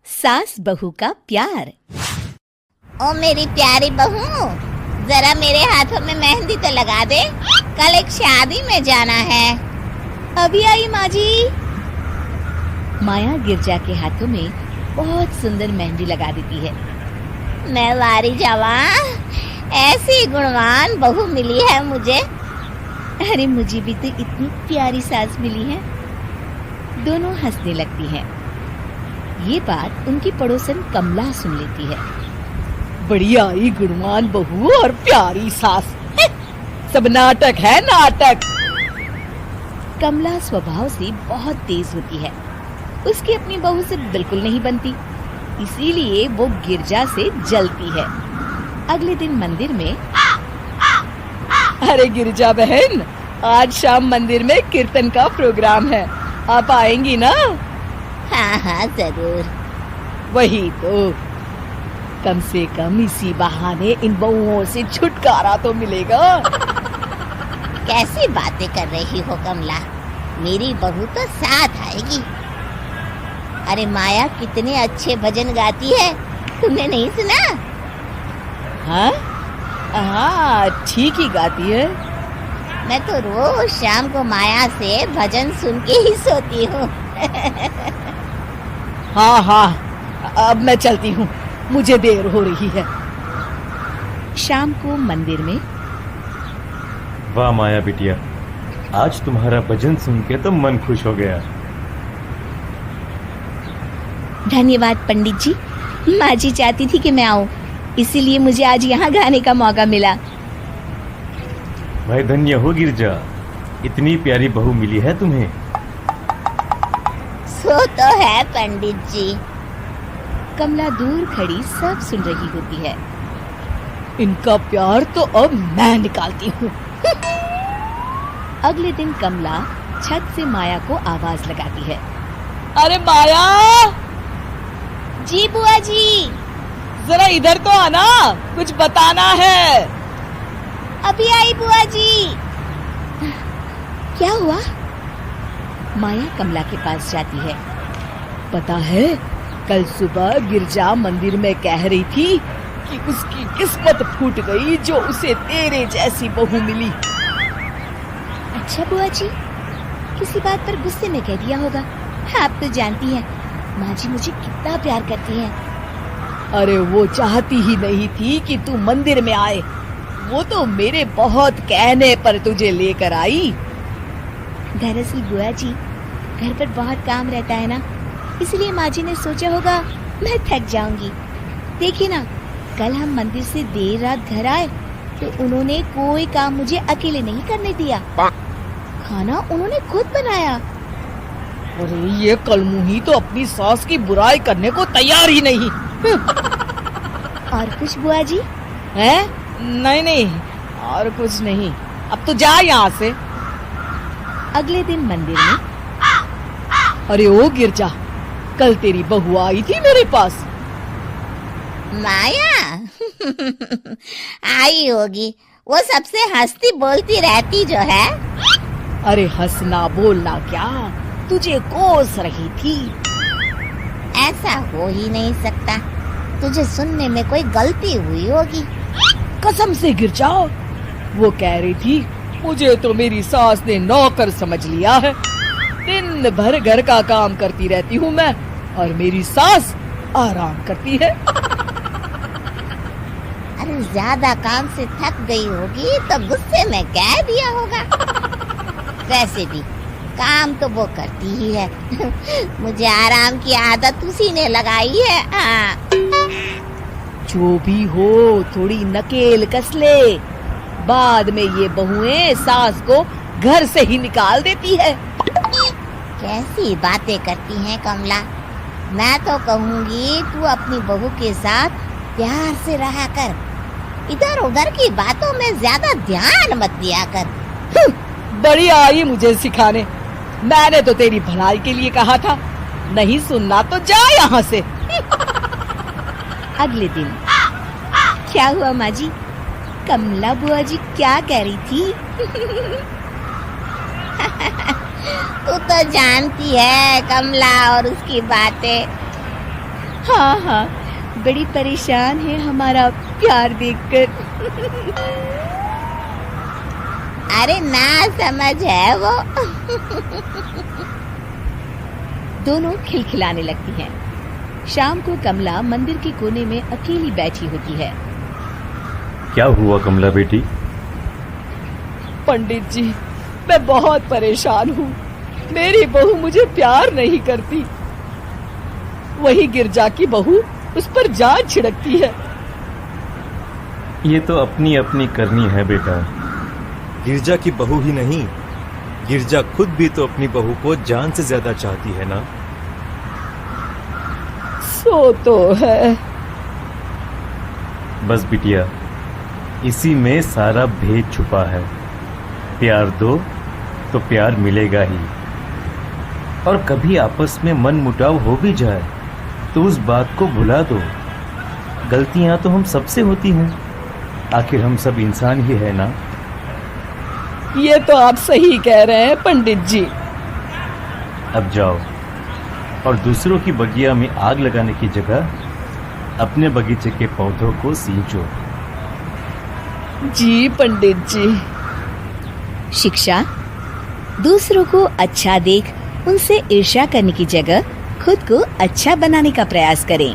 सास बहू का प्यार। ओ मेरी प्यारी बहू, जरा मेरे हाथों में मेहंदी तो लगा दे, कल एक शादी में जाना है। अभी आई माँ जी। माया गिरजा के हाथों में बहुत सुंदर मेहंदी लगा देती है। मैं वारी जावा, ऐसी गुणवान बहू मिली है मुझे। अरे मुझे भी तो इतनी प्यारी सास मिली है। दोनों हंसने लगती हैं। ये बात उनकी पड़ोसन कमला सुन लेती है। बड़ी आई गुणवान बहू और प्यारी सास, सब नाटक है नाटक। कमला स्वभाव से बहुत तेज होती है। उसकी अपनी बहू से बिल्कुल नहीं बनती, इसीलिए वो गिरजा से जलती है। अगले दिन मंदिर में, अरे गिरजा बहन, आज शाम मंदिर में कीर्तन का प्रोग्राम है, आप आएंगी ना? हाँ जरूर। वही तो, कम से कम इसी बहाने इन बहुओं से छुटकारा तो मिलेगा। कैसी बातें कर रही हो कमला, मेरी बहू तो साथ आएगी। अरे माया कितने अच्छे भजन गाती है, तुमने नहीं सुना? हाँ हाँ, ठीक ही गाती है। मैं तो रोज शाम को माया से भजन सुन के ही सोती हूँ। हाँ, अब मैं चलती हूँ, मुझे देर हो रही है। शाम को मंदिर में, वाह माया बिटिया, आज तुम्हारा भजन सुन के तो मन खुश हो गया। धन्यवाद पंडित जी। माँ जी चाहती थी कि मैं आऊं, इसीलिए मुझे आज यहाँ गाने का मौका मिला। भाई धन्य हो गिरजा, इतनी प्यारी बहू मिली है तुम्हें। सो तो है पंडित जी। कमला दूर खड़ी सब सुन रही होती है। इनका प्यार तो अब मैं निकालती हूँ। अगले दिन कमला छत से माया को आवाज लगाती है। अरे माया, जी बुआ जी। जरा इधर तो आना, कुछ बताना है। अभी आई बुआ जी। क्या हुआ? माया कमला के पास जाती है। पता है, कल सुबह गिरजा मंदिर में कह रही थी कि उसकी किस्मत फूट गई जो उसे तेरे जैसी बहू मिली। अच्छा बुआ जी, किसी बात पर गुस्से में कह दिया होगा। आप तो जानती हैं माँ जी मुझे कितना प्यार करती हैं। अरे वो चाहती ही नहीं थी कि तू मंदिर में आए, वो तो मेरे बहुत कहने पर तुझे लेकर आई। दरअसल बुआ जी, घर पर बहुत काम रहता है ना, इसलिए माँ जी ने सोचा होगा मैं थक जाऊंगी। देखिए ना, कल हम मंदिर से देर रात घर आए तो उन्होंने कोई काम मुझे अकेले नहीं करने दिया। खाना उन्होंने खुद बनाया। अरे ये कलमुही तो अपनी सास की बुराई करने को तैयार ही नहीं। और कुछ बुआ जी? है? नहीं, और कुछ नहीं। अब तो जा यहाँ से। अगले दिन मंदिर में, अरे ओ गिरजा, कल तेरी बहू आई थी मेरे पास। माया आई होगी, वो सबसे हंसती बोलती रहती जो है। अरे हंसना बोलना क्या, तुझे कोस रही थी। ऐसा हो ही नहीं सकता, तुझे सुनने में कोई गलती हुई होगी। कसम से गिरजा, वो कह रही थी मुझे तो मेरी सास ने नौकर समझ लिया है। दिन भर घर का काम करती रहती हूँ मैं, और मेरी सास आराम करती है। अरे ज्यादा काम से थक गई होगी तो गुस्से में कह दिया होगा। वैसे भी काम तो वो करती ही है। मुझे आराम की आदत उसी ने लगाई है। हाँ। जो भी हो, थोड़ी नकेल कस ले, बाद में ये बहुएं सास को घर से ही निकाल देती है। कैसी बातें करती हैं कमला। मैं तो कहूँगी तू अपनी बहू के साथ प्यार से रहा कर, इधर उधर की बातों में ज्यादा ध्यान मत दिया कर। बड़ी आई मुझे सिखाने, मैंने तो तेरी भलाई के लिए कहा था। नहीं सुनना तो जा यहाँ से। अगले दिन, क्या हुआ माँ जी? कमला बुआ जी क्या कह रही थी? तू तो जानती है कमला और उसकी बातें। हाँ हाँ, बड़ी परेशान है हमारा प्यार देखकर। अरे ना समझ है वो। दोनों खिलखिलाने लगती हैं। शाम को कमला मंदिर के कोने में अकेली बैठी होती है। क्या हुआ कमला बेटी? पंडित जी, मैं बहुत परेशान हूँ। मेरी बहू मुझे प्यार नहीं करती। वही गिरजा की बहू उस पर जान छिड़कती है। ये तो अपनी अपनी करनी है बेटा। गिरजा की बहू ही नहीं, गिरजा खुद भी तो अपनी बहू को जान से ज्यादा चाहती है ना। सो तो है। बस बिटिया, इसी में सारा भेद छुपा है। प्यार दो तो प्यार मिलेगा ही। और कभी आपस में मन मुटाव हो भी जाए तो उस बात को भुला दो। गलतियां तो हम सबसे होती हैं, आखिर हम सब इंसान ही है ना। ये तो आप सही कह रहे हैं पंडित जी। अब जाओ और दूसरों की बगिया में आग लगाने की जगह अपने बगीचे के पौधों को सींचो। जी पंडित जी। शिक्षा: दूसरों को अच्छा देख उनसे ईर्ष्या करने की जगह खुद को अच्छा बनाने का प्रयास करें।